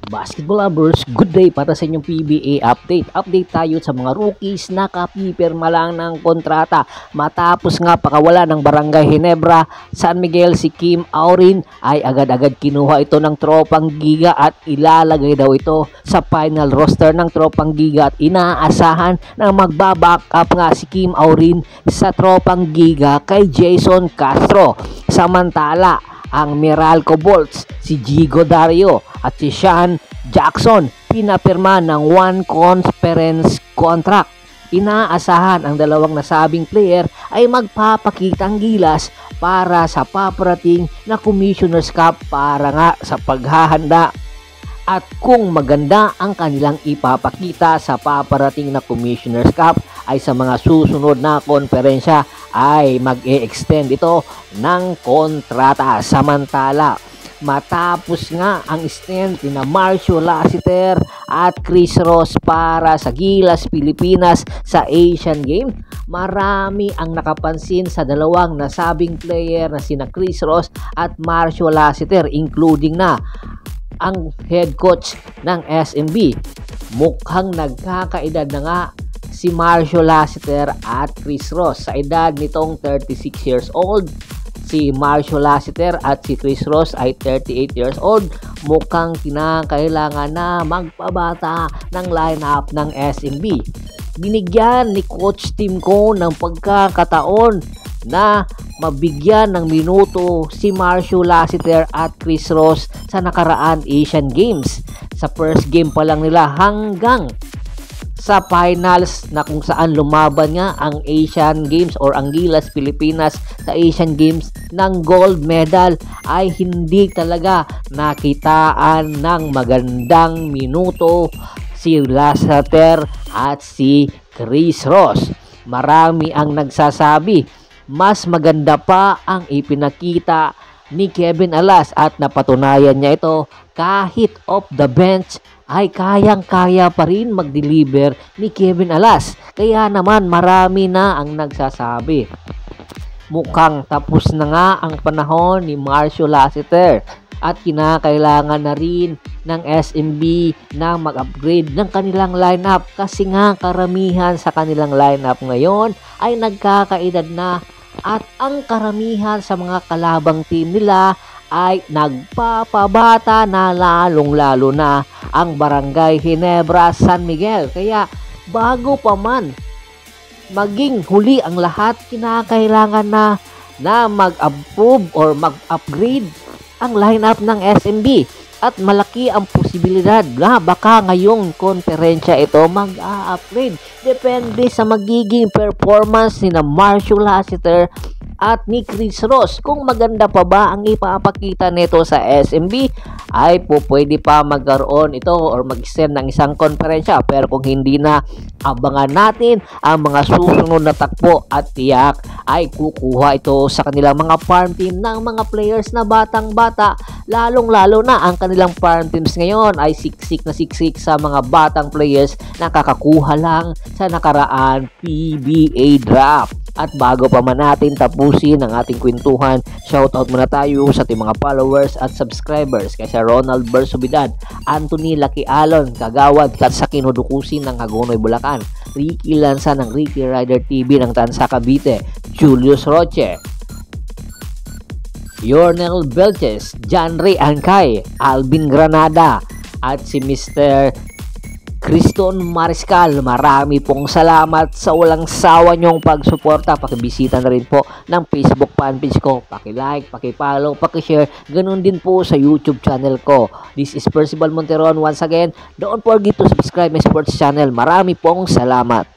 Basketball lovers, good day para sa inyong PBA update. Update tayo sa mga rookies na kapipirma lang ng kontrata. Matapos nga pakawala ng Barangay Ginebra, San Miguel, si Kim Aurin ay agad-agad kinuha ito ng Tropang Giga at ilalagay daw ito sa final roster ng Tropang Giga at inaasahan na magbaback up nga si Kim Aurin sa Tropang Giga kay Jason Castro. Samantala, ang Meralco Bolts, si Gigo Dario at si Sean Jackson pinapirma ng one conference contract. Inaasahan ang dalawang nasabing player ay magpapakitang gilas para sa paparating na Commissioner's Cup para nga sa paghahanda at kung maganda ang kanilang ipapakita sa paparating na Commissioner's Cup ay sa mga susunod na konferensya ay mag-e-extend ito ng kontrata. Samantala, matapos nga ang stint na Marcio Lassiter at Chris Ross para sa Gilas Pilipinas sa Asian Games, marami ang nakapansin sa dalawang nasabing player na sina Chris Ross at Marcio Lassiter, including na ang head coach ng SMB. Mukhang nagkakaedad na nga si Marcio Lassiter at Chris Ross. Sa edad nitong 36 years old, si Marcio Lassiter at si Chris Ross ay 38 years old. Mukhang kinakailangan na magpabata ng lineup ng SMB. Binigyan ni Coach Tim Cone ng pagkakataon na mabigyan ng minuto si Marcio Lassiter at Chris Ross sa nakaraan Asian Games. Sa first game pa lang nila hanggang sa finals na kung saan lumaban nga ang Asian Games or ang Gilas Pilipinas sa Asian Games ng gold medal ay hindi talaga nakitaan ng magandang minuto si Lassiter at si Chris Ross. Marami ang nagsasabi mas maganda pa ang ipinakita ni Kevin Alas at napatunayan niya ito kahit off the bench ay kayang-kaya pa rin mag-deliver ni Kevin Alas. Kaya naman marami na ang nagsasabi mukhang tapos na nga ang panahon ni Marcio Lassiter at kinakailangan na rin ng SMB na mag-upgrade ng kanilang lineup kasi nga karamihan sa kanilang lineup ngayon ay nagkakaedad na at ang karamihan sa mga kalabang team nila ay nagpapabata na lalong-lalo na ang Barangay Ginebra San Miguel. Kaya bago pa man maging huli ang lahat, kinakailangan na mag-approve or mag-upgrade ang lineup ng SMB at malaki ang posibilidad na baka ngayong konferensya ito mag-upgrade. Depende sa magiging performance ni na Marcio Lassiter at ni Chris Ross. Kung maganda pa ba ang ipapakita nito sa SMB ay pwede pa magkaroon ito or mag-extend ng isang konferensya. Pero kung hindi na, abangan natin ang mga susunod na takbo at tiyak ay kukuha ito sa kanilang mga farm team ng mga players na batang-bata. Lalong-lalo na ang kanilang farm teams ngayon ay siksik sa mga batang players na kakakuha lang sa nakaraan PBA draft. At bago pa man natin tapusin ang ating kwentuhan, shoutout muna tayo sa ating mga followers at subscribers kay Ronald Bersobidad, Anthony Lucky Alon, Kagawad sa Kinudukusin ng Hagonoy, Bulacan, Ricky Lanza ng Ricky Rider TV ng Tansa, Cavite, Julius Roche, Yornel Belches, John Ray Angkay, Alvin Granada at si Mr. Criston Mariscal. Marami pong salamat sa walang sawa nyong pagsuporta. Pakibisita na rin po ng Facebook fanpage ko. Paki-like, paki-follow, paki-share. Ganun din po sa YouTube channel ko. This is Percival Monteron once again. Don't forget to subscribe my sports channel. Marami pong salamat.